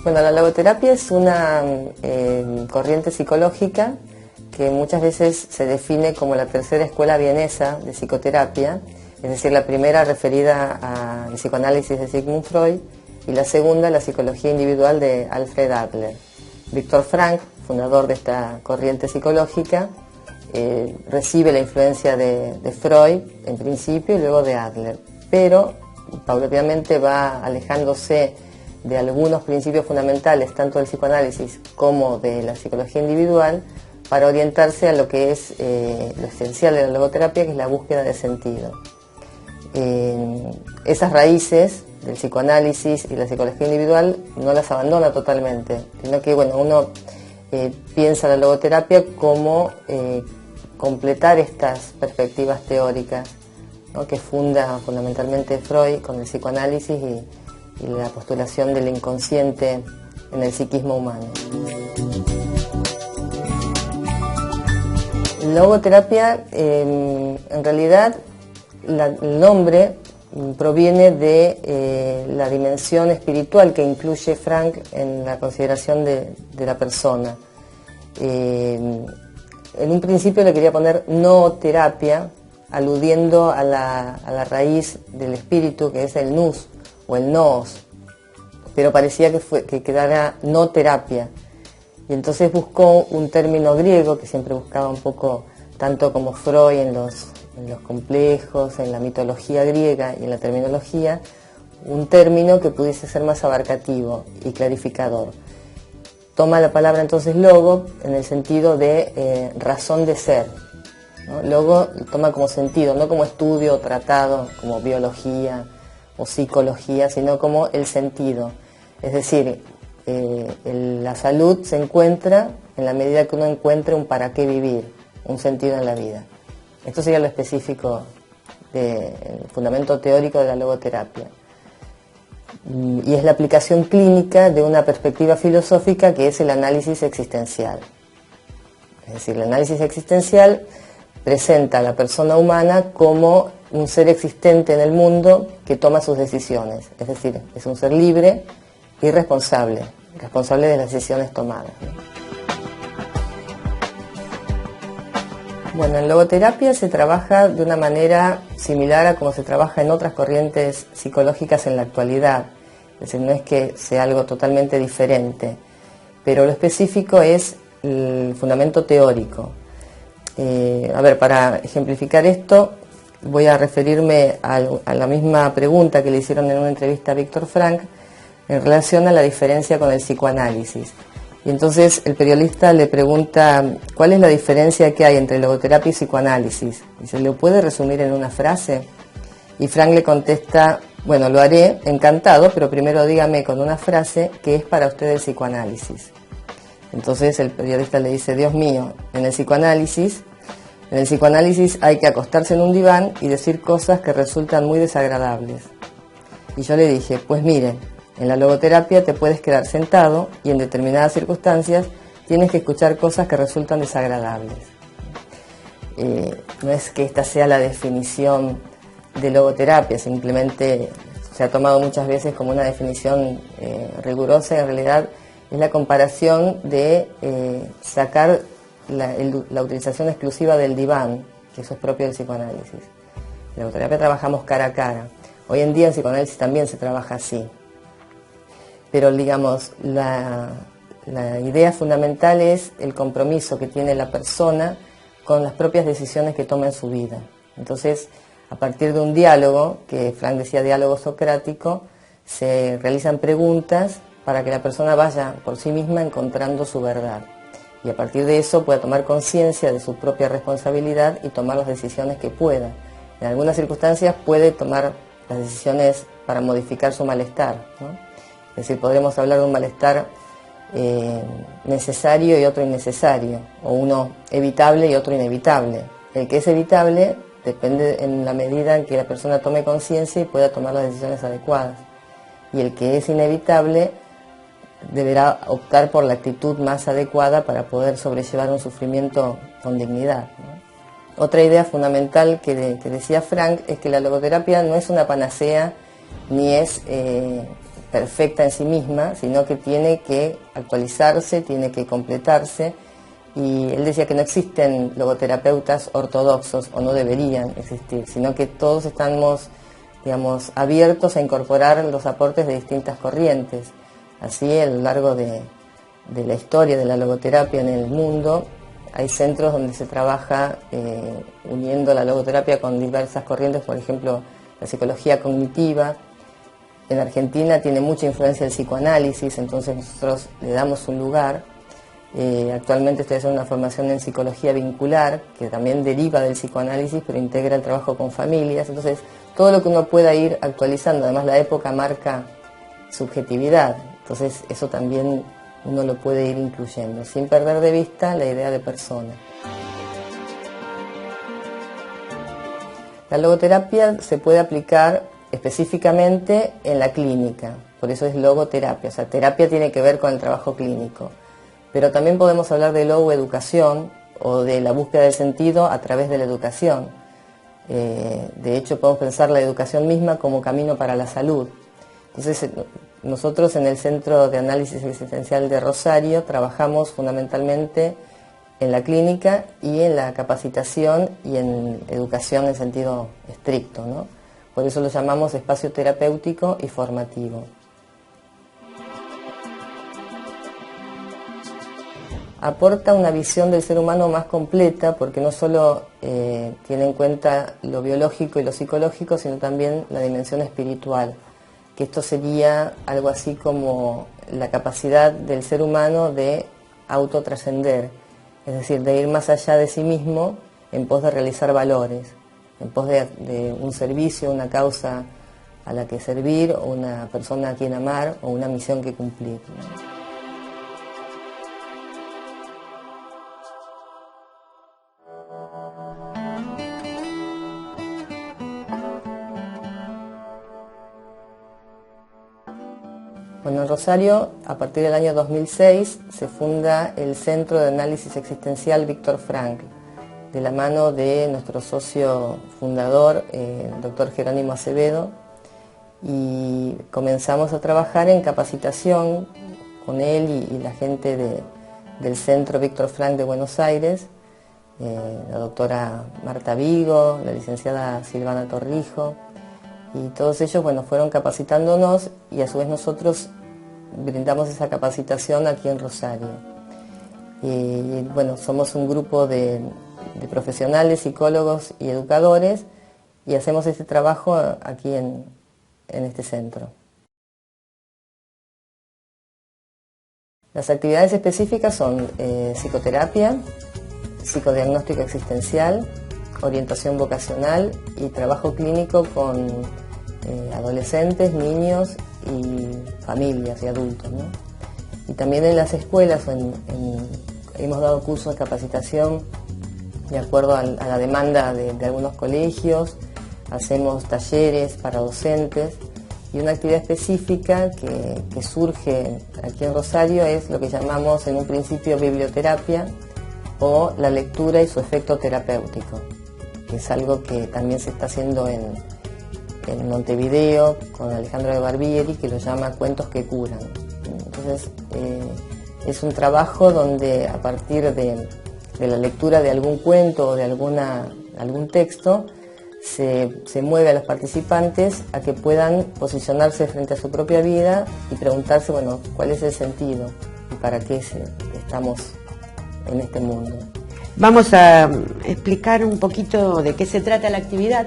Bueno, la logoterapia es una corriente psicológica que muchas veces se define como la tercera escuela vienesa de psicoterapia, es decir, la primera referida al psicoanálisis de Sigmund Freud y la segunda la psicología individual de Alfred Adler. Viktor Frankl, fundador de esta corriente psicológica, recibe la influencia de Freud en principio y luego de Adler, pero paulatinamente va alejándose de algunos principios fundamentales tanto del psicoanálisis como de la psicología individual para orientarse a lo que es lo esencial de la logoterapia, que es la búsqueda de sentido. Esas raíces del psicoanálisis y la psicología individual no las abandona totalmente, sino que uno piensa la logoterapia como completar estas perspectivas teóricas, ¿no?, que funda fundamentalmente Freud con el psicoanálisis y la postulación del inconsciente en el psiquismo humano. Logoterapia, en realidad, el nombre proviene de la dimensión espiritual que incluye Frankl en la consideración de la persona. En un principio le quería poner nooterapia, aludiendo a la raíz del espíritu, que es el nous o el noos, pero parecía que quedara no terapia. Y entonces buscó un término griego, que siempre buscaba un poco, tanto como Freud en los complejos, en la mitología griega y en la terminología, un término que pudiese ser más abarcativo y clarificador. Toma la palabra entonces logo en el sentido de razón de ser, ¿no? Logo toma como sentido, no como estudio o tratado, como biología o psicología, sino como el sentido. Es decir, la salud se encuentra en la medida que uno encuentre un para qué vivir, un sentido en la vida. Esto sería lo específico del fundamento teórico de la logoterapia. Y es la aplicación clínica de una perspectiva filosófica que es el análisis existencial. Es decir, el análisis existencial presenta a la persona humana como un ser existente en el mundo que toma sus decisiones. Es decir, es un ser libre y responsable de las decisiones tomadas. Bueno, en logoterapia se trabaja de una manera similar a como se trabaja en otras corrientes psicológicas en la actualidad. Es decir, no es que sea algo totalmente diferente, pero lo específico es el fundamento teórico. Para ejemplificar esto, voy a referirme a la misma pregunta que le hicieron en una entrevista a Viktor Frankl en relación a la diferencia con el psicoanálisis. Y entonces el periodista le pregunta cuál es la diferencia que hay entre logoterapia y psicoanálisis. Y se le puede resumir en una frase. Y Frankl le contesta, bueno, lo haré, encantado, pero primero dígame con una frase qué es para usted el psicoanálisis. Entonces el periodista le dice, Dios mío, en el psicoanálisis hay que acostarse en un diván y decir cosas que resultan muy desagradables. Y yo le dije, pues mire, en la logoterapia te puedes quedar sentado y en determinadas circunstancias tienes que escuchar cosas que resultan desagradables. No es que esta sea la definición de logoterapia, simplemente se ha tomado muchas veces como una definición rigurosa y en realidad es la comparación de sacar la utilización exclusiva del diván, que eso es propio del psicoanálisis. En la logoterapia trabajamos cara a cara. Hoy en día en psicoanálisis también se trabaja así. Pero digamos, la idea fundamental es el compromiso que tiene la persona con las propias decisiones que toma en su vida. Entonces, a partir de un diálogo, que Frankl decía diálogo socrático, se realizan preguntas para que la persona vaya por sí misma encontrando su verdad. Y a partir de eso pueda tomar conciencia de su propia responsabilidad y tomar las decisiones que pueda. En algunas circunstancias puede tomar las decisiones para modificar su malestar, ¿no? Es decir, podremos hablar de un malestar necesario y otro innecesario, o uno evitable y otro inevitable. El que es evitable depende en la medida en que la persona tome conciencia y pueda tomar las decisiones adecuadas. Y el que es inevitable deberá optar por la actitud más adecuada para poder sobrellevar un sufrimiento con dignidad, ¿no? Otra idea fundamental que decía Frankl es que la logoterapia no es una panacea ni es perfecta en sí misma, sino que tiene que actualizarse, tiene que completarse. Y él decía que no existen logoterapeutas ortodoxos, o no deberían existir, sino que todos estamos, digamos, abiertos a incorporar los aportes de distintas corrientes. Así, a lo largo de la historia de la logoterapia en el mundo, hay centros donde se trabaja uniendo la logoterapia con diversas corrientes, por ejemplo, la psicología cognitiva. En Argentina tiene mucha influencia el psicoanálisis, entonces nosotros le damos un lugar. Actualmente estoy haciendo una formación en psicología vincular, que también deriva del psicoanálisis, pero integra el trabajo con familias. Entonces, todo lo que uno pueda ir actualizando, además la época marca subjetividad, entonces eso también uno lo puede ir incluyendo, sin perder de vista la idea de persona. La logoterapia se puede aplicar específicamente en la clínica, por eso es logoterapia, o sea, terapia tiene que ver con el trabajo clínico, pero también podemos hablar de logoeducación o de la búsqueda del sentido a través de la educación. De hecho, podemos pensar la educación misma como camino para la salud. Entonces, nosotros en el Centro de Análisis Existencial de Rosario trabajamos fundamentalmente en la clínica y en la capacitación y en educación en sentido estricto, ¿no? Por eso lo llamamos espacio terapéutico y formativo. Aporta una visión del ser humano más completa porque no solo tiene en cuenta lo biológico y lo psicológico, sino también la dimensión espiritual, que esto sería algo así como la capacidad del ser humano de autotrascender, es decir, de ir más allá de sí mismo en pos de realizar valores, en pos de un servicio, una causa a la que servir, o una persona a quien amar, o una misión que cumplir. Bueno, en Rosario, a partir del año 2006, se funda el Centro de Análisis Existencial Víctor Frankl, de la mano de nuestro socio fundador, el doctor Jerónimo Acevedo, y comenzamos a trabajar en capacitación con él y la gente del Centro Víctor Frankl de Buenos Aires, la doctora Marta Vigo, la licenciada Silvana Torrijo, y todos ellos, bueno, fueron capacitándonos y a su vez nosotros brindamos esa capacitación aquí en Rosario. Y bueno, somos un grupo de profesionales, psicólogos y educadores y hacemos este trabajo aquí en este centro. Las actividades específicas son psicoterapia, psicodiagnóstico existencial, orientación vocacional y trabajo clínico con adolescentes, niños y familias y adultos, ¿no? Y también en las escuelas hemos dado cursos de capacitación de acuerdo a la demanda de algunos colegios, hacemos talleres para docentes y una actividad específica que surge aquí en Rosario es lo que llamamos en un principio biblioterapia o la lectura y su efecto terapéutico, que es algo que también se está haciendo en Montevideo con Alejandro de Barbieri, que lo llama Cuentos que Curan. Entonces es un trabajo donde a partir de la lectura de algún cuento o de algún texto se mueve a los participantes a que puedan posicionarse frente a su propia vida y preguntarse, bueno, ¿cuál es el sentido y para qué estamos en este mundo? Vamos a explicar un poquito de qué se trata la actividad.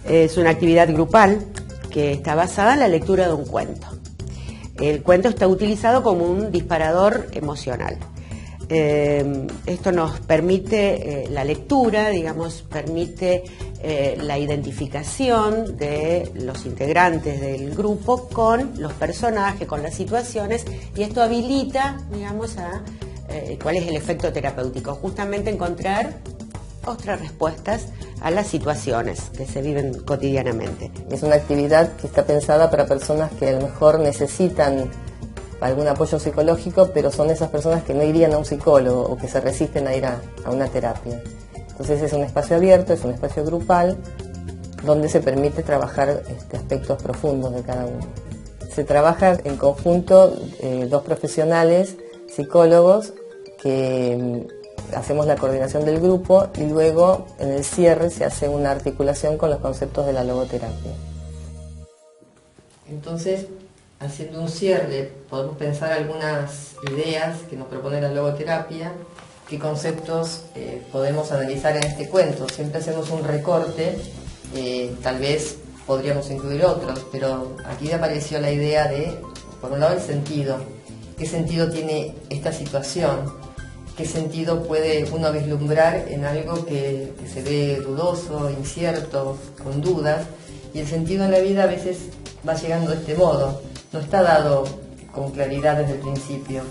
Es una actividad grupal que está basada en la lectura de un cuento. El cuento está utilizado como un disparador emocional. Esto nos permite la lectura, digamos, permite la identificación de los integrantes del grupo con los personajes, con las situaciones, y esto habilita, digamos, cuál es el efecto terapéutico, justamente encontrar otras respuestas a las situaciones que se viven cotidianamente. Es una actividad que está pensada para personas que a lo mejor necesitan algún apoyo psicológico, pero son esas personas que no irían a un psicólogo o que se resisten a ir a una terapia. Entonces es un espacio abierto, es un espacio grupal, donde se permite trabajar aspectos profundos de cada uno. Se trabaja en conjunto dos profesionales, psicólogos, que hacemos la coordinación del grupo y luego en el cierre se hace una articulación con los conceptos de la logoterapia. Entonces, haciendo un cierre, podemos pensar algunas ideas que nos propone la logoterapia, qué conceptos podemos analizar en este cuento. Siempre hacemos un recorte, tal vez podríamos incluir otros, pero aquí apareció la idea de, por un lado, el sentido. ¿Qué sentido tiene esta situación? ¿Qué sentido puede uno vislumbrar en algo que se ve dudoso, incierto, con dudas? Y el sentido en la vida a veces va llegando de este modo, no está dado con claridad desde el principio,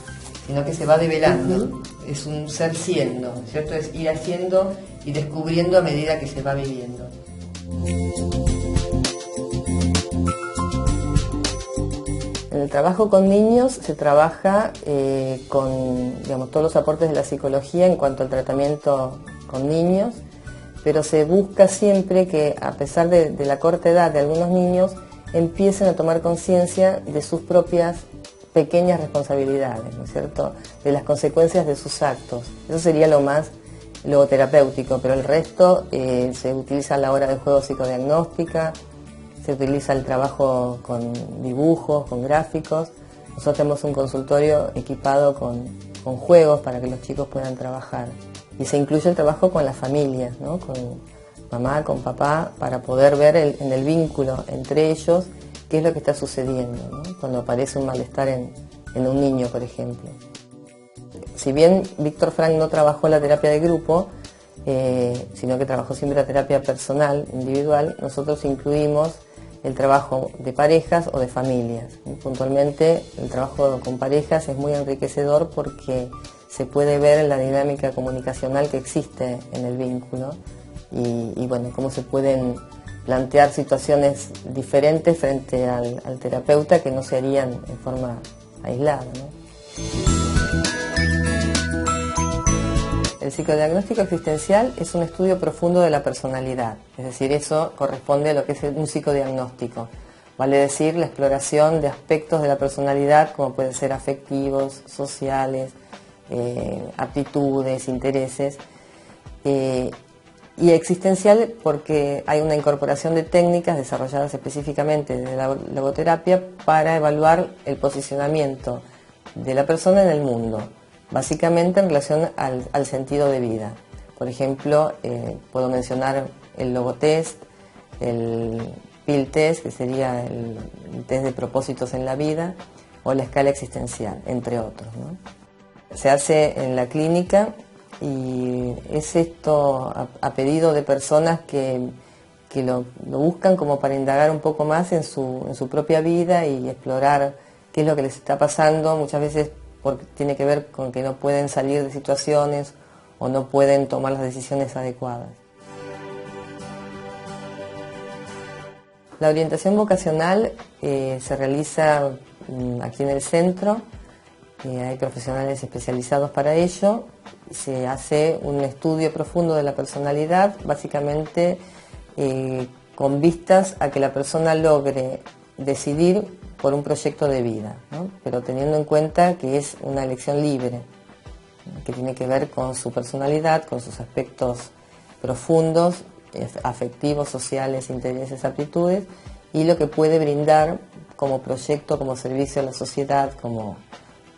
sino que se va develando. Es un ser siendo, ¿cierto? Es ir haciendo y descubriendo a medida que se va viviendo. En el trabajo con niños se trabaja con, digamos, todos los aportes de la psicología en cuanto al tratamiento con niños, pero se busca siempre que, a pesar de la corta edad de algunos niños, empiecen a tomar conciencia de sus propias pequeñas responsabilidades, ¿no es cierto?, de las consecuencias de sus actos. Eso sería lo más logoterapéutico, pero el resto se utiliza a la hora de juego psicodiagnóstica, se utiliza el trabajo con dibujos, con gráficos. Nosotros tenemos un consultorio equipado con juegos para que los chicos puedan trabajar. Y se incluye el trabajo con las familias, ¿no?, con mamá, con papá, para poder ver en el vínculo entre ellos qué es lo que está sucediendo, ¿no?, cuando aparece un malestar en un niño, por ejemplo. Si bien Víctor Frank no trabajó la terapia de grupo, sino que trabajó siempre la terapia personal, individual, nosotros incluimos el trabajo de parejas o de familias. Puntualmente, el trabajo con parejas es muy enriquecedor porque se puede ver en la dinámica comunicacional que existe en el vínculo y bueno, cómo se pueden plantear situaciones diferentes frente al terapeuta que no se harían en forma aislada, ¿no? El psicodiagnóstico existencial es un estudio profundo de la personalidad, es decir, eso corresponde a lo que es un psicodiagnóstico, vale decir la exploración de aspectos de la personalidad como pueden ser afectivos, sociales, aptitudes, intereses, y existencial porque hay una incorporación de técnicas desarrolladas específicamente de la logoterapia para evaluar el posicionamiento de la persona en el mundo, básicamente en relación al sentido de vida. Por ejemplo, puedo mencionar el logotest, el PIL test, que sería el test de propósitos en la vida, o la escala existencial, entre otros, ¿no? Se hace en la clínica y es esto a pedido de personas que lo buscan como para indagar un poco más en su propia vida y explorar qué es lo que les está pasando, muchas veces porque tiene que ver con que no pueden salir de situaciones o no pueden tomar las decisiones adecuadas. La orientación vocacional se realiza aquí en el centro, hay profesionales especializados para ello, se hace un estudio profundo de la personalidad, básicamente con vistas a que la persona logre decidir por un proyecto de vida, ¿no?, pero teniendo en cuenta que es una elección libre, que tiene que ver con su personalidad, con sus aspectos profundos, afectivos, sociales, intereses, aptitudes, y lo que puede brindar como proyecto, como servicio a la sociedad, como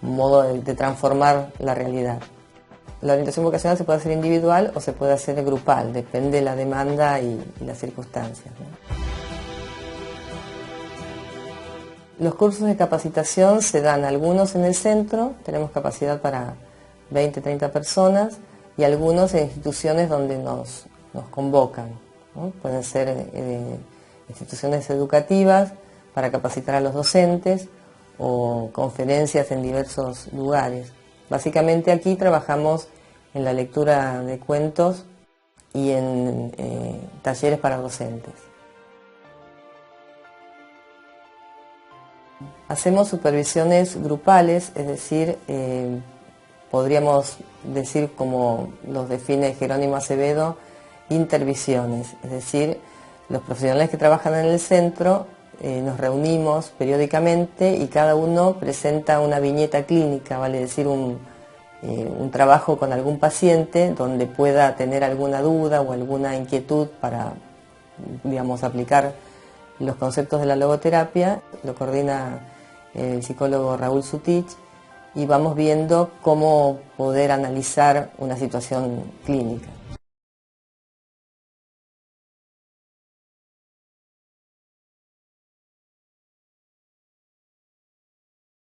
modo de transformar la realidad. La orientación vocacional se puede hacer individual o se puede hacer grupal, depende de la demanda y las circunstancias, ¿no? Los cursos de capacitación se dan algunos en el centro, tenemos capacidad para 20, 30 personas, y algunos en instituciones donde nos convocan, ¿no? Pueden ser instituciones educativas para capacitar a los docentes o conferencias en diversos lugares. Básicamente aquí trabajamos en la lectura de cuentos y en talleres para docentes. Hacemos supervisiones grupales, es decir, podríamos decir, como los define Jerónimo Acevedo, intervisiones, es decir, los profesionales que trabajan en el centro nos reunimos periódicamente y cada uno presenta una viñeta clínica, vale decir un trabajo con algún paciente donde pueda tener alguna duda o alguna inquietud para, digamos, aplicar los conceptos de la logoterapia. Lo coordina el psicólogo Raúl Sutich y vamos viendo cómo poder analizar una situación clínica.